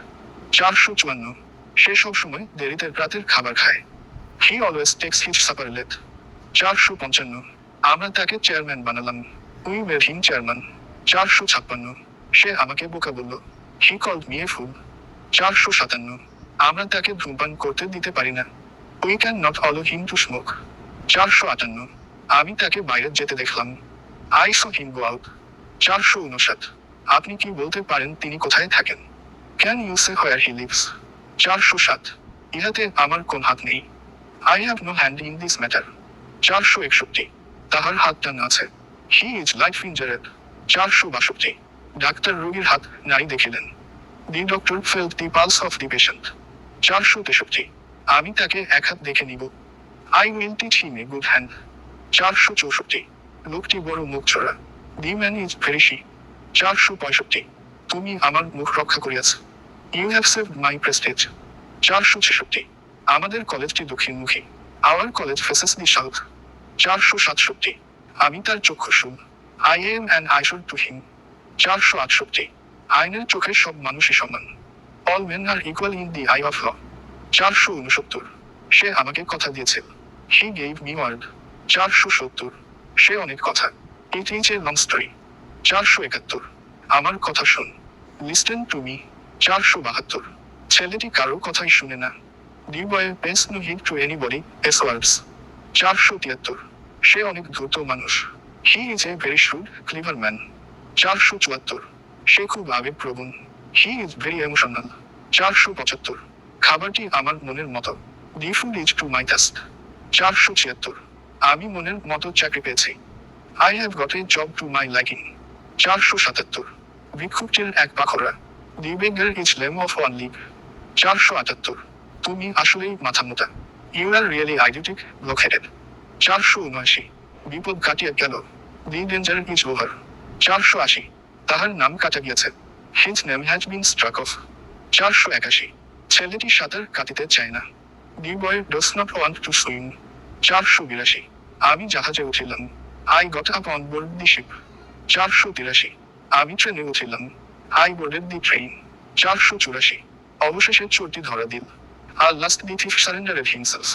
454, সে সব সময় দেরিতে রাতের খাবার খায়। He always takes his supper late. 455, আমরা তাকে চেয়ারম্যান বানালাম। We made him chairman. 456, সে আমাকে বোকা বলল। হি কল্ড মি এ ফুল। 457, আমরা তাকে ধূমপান করতে দিতে পারি না। We can not allow him to smoke. 458, আমি তাকে বাইরে যেতে দেখলাম। I saw him go out. 459, আপনি কি বলতে পারেন তিনি কোথায় থাকেন? Can you say where he lives? 407, ইহাতে আমার কোন হাত নেই। I have no hand in this matter. 461, তাহার হাতটা আছে। He is life injured. 462, ডাক্তার রোগীর হাত নাড়ি দেখিলেন। The doctor felt the pulse of the patient. 463, আমি তাকে এক হাত দেখে নিব। I will teach him a good hand. 464, লোকটি বড় মুখ চোরা। The man is very shy. 465, তুমি আমার মুখ রক্ষা করিয়াছ। You have saved my prestige. 466, আমাদের কলেজটি দক্ষিণমুখী। Our college faces the south. 467, আমি তার চক্ষুশূল। I am an eyesore to him. 468, আইনের চোখে সব মানুষই সমান। All men are equal in the eye of law. 469, সে আমাকে কথা দিয়েছিল। He gave me word. 470, সে অনেক কথা। It is a long story. 471, আমার কথা শোন। Listen to me. 472, ছেলেটি কারো কথাই শুনে না। The boy pays no heed to anybody's words. 473, সে অনেক দ্রুত মানুষ। He is a very shrewd clever man. 474, সে খুব আবেগপ্রবণ। He is very emotional. 475, খাবারটি আমার মনের মতো। The food is to my taste. 476, আমি মনের মতো চাকরি পেয়েছি। I have got a job to my liking. 477, ভিক্ষুকটির এক পাখরা। The beggar is lame of one leg. 478। তুমি আসলেই মাথা মোটা। You are really idiotic, block headed. 479। বিপদ কাটিয়ে গেল। The danger is over. 480। তাহার নাম কাটা গিয়েছে। His name has been struck off. 481। ছেলেটি সাঁতার কাটিতে চায় না। The boy does not want to swim. 482। আমি জাহাজে উঠিলাম। I got up on board the ship. 483। আমি ট্রেনে উঠিলাম। I boarded the train. 484। অবশেষে চোরটি ধরা দিল। At last the thief surrendered himself.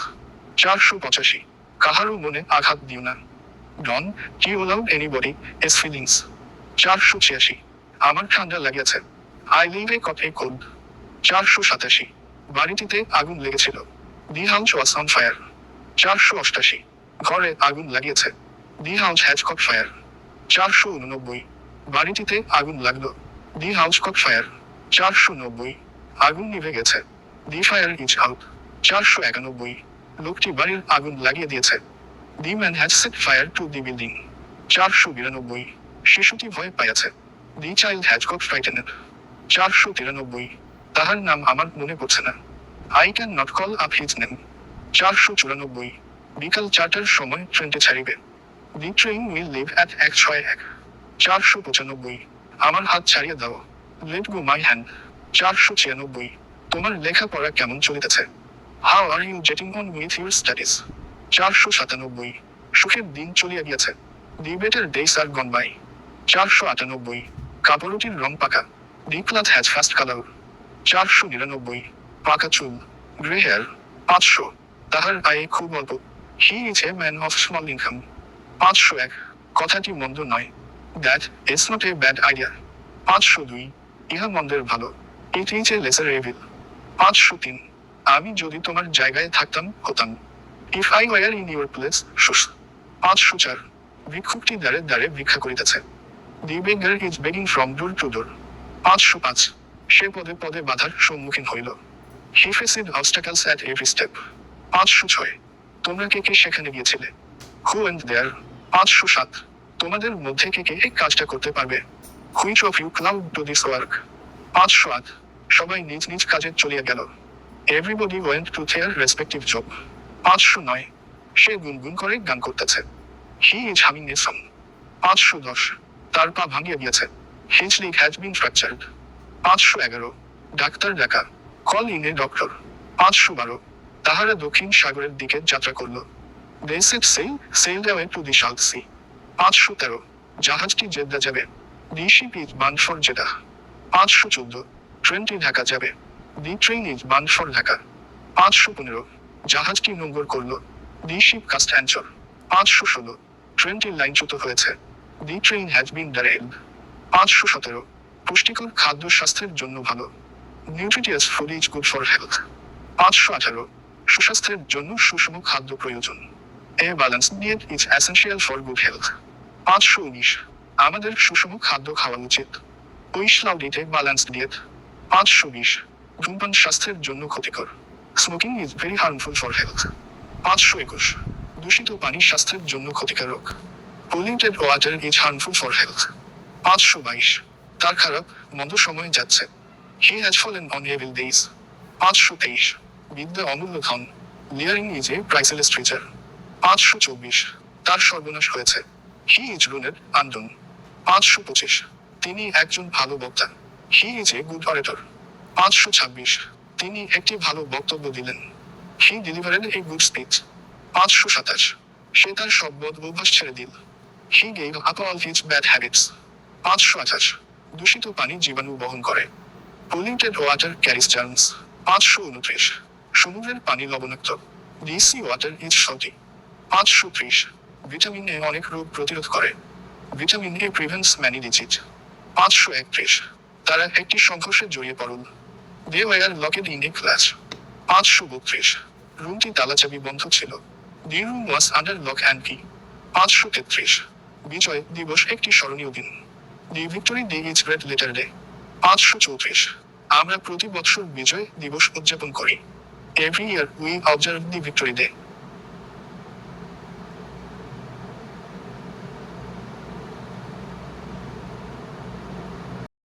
485। কাহারও মনে আঘাত দিও না। Don't cue allowed anybody's feelings. 486। আমার ঠান্ডা লাগিয়াছে। I live a caught a cold. 487। বাড়িটিতে আগুন লেগেছিল। The house was on fire. 488। ঘরে আগুন লাগিয়েছে। The house has caught fire. 489। বাড়িটিতে আগুন লাগলো। The house caught fire. 490। আগুন নিভে গেছে। The fire is out. 491। লোকটি বাড়ির আগুন লাগিয়ে দিয়েছে। The man has set fire to the building. 492। শিশুটি ভয় পাইয়াছে। The child has got frightened. 493। তাহার নাম আমার মনে পড়ছে না। I can not call up his name. 494। বিকাল 4টার সময় ট্রেনটি ছাড়িবে। The train will leave at 161। 495। আমার হাত ছাড়িয়ে দাও। Let go my hand. 496। তোমার লেখাপড়া কেমন চলিতেছে? How are you getting on with your studies? 497। সুখের দিন চলিয়া গিয়াছে। The better days are gone by. 498। কাপড়টির রং পাকা। The cloth has fast colour. 499। পাকা চুল, গ্রে হেয়ার। 500। তাহার আয়ে খুব অল্প। He is a man of small income. 501। কথাটি মন্দ নয়। That is not a bad idea. 502। ইহা মন্দের ভালো। It is a lesser evil. 503। আমি যদি তোমার জায়গায় থাকতাম হতাম। If I were in your place shoes. 504। ভিক্ষুকটি দ্বারে দ্বারে ভিক্ষা করিতেছে। The beggar is begging from door to door. 505। সে পদে পদে বাধার সম্মুখীন হইল। He faced obstacles at every step. 506। তোমরা কে কে সেখানে গিয়েছিলে? Who and there. 507। তোমাদের মধ্যে কে কে এই কাজটা করতে পারবে? Which of you could to this work. 508। সবাই নিজ নিজ কাজে চলিয়া গেল। Everybody went to their respective job. 509। সে গুনগুন করে গান করতেছে। He is humming a song. 510। তার পা ভাঙিয়া গিয়েছে। His leg has been fractured. 511। ডাক্তার ডাকা। Call in a doctor. 512। তাহারা দক্ষিণ সাগরের দিকে যাত্রা করল। They set sail sailed away to the south sea. 513। জাহাজটি জেদ্দা যাবে। The ship is bound for Jeddah. 514। ট্রেনটি ঢাকা যাবে। The train is bound for Dhaka. 515। জাহাজটি নোঙ্গর করল। The ship cast anchor. 516। ট্রেনটির লাইনচ্যুত হয়েছে। The train has been derailed. 517। পুষ্টিকর খাদ্য স্বাস্থ্যের জন্য ভালো। Nutritious food is good for health. 518। সুস্বাস্থ্যের জন্য সুষম খাদ্য প্রয়োজন। A balance ডিয়েট is essential for good health. 519। আমাদের সুষম খাদ্য খাওয়া উচিত। We shall eat a balanced diet. 520। ধূমপান স্বাস্থ্যের জন্য ক্ষতিকর। Smoking is very harmful for health. 521। দূষিত পানি স্বাস্থ্যের জন্য ক্ষতিকারক। Polluted water is harmful for health. 522। তার খারাপ মন্দ সময় যাচ্ছে। He has fallen on evil days. 523। বিদ্যা অমূল্য ধন। Learning is a priceless treasure. 524। তার সর্বনাশ হয়েছে। He is ruined আনডন। 525। তিনি একজন ভালো বক্তা। He is a good orator. 526। তিনি একটি ভালো বক্তব্য দিলেন। He delivered a good speech. 527। সে তার সব বদ অভ্যাস ছেড়ে দিল। He gave up all his bad habits. 528। দূষিত পানি জীবাণু বহন করে। Polluted water carries germs. 529। সমুদ্রের পানি লবণাক্ত। The sea water is salty. 530। Vitamin A অনেক রোগ প্রতিরোধ করে। Vitamin A prevents many disease. 531। তারা একটি সংঘর্ষে জড়িয়ে পড়ল। They were locked in a class. 532। রুমটি তালাচাবি বন্ধ ছিল। The room was under lock and key. 533। বিজয় দিবস একটি স্মরণীয় দিন। The victory day is great letter day. 534। আমরা প্রতি বছর বিজয় দিবস উদযাপন করি। Every year we observe the victory day.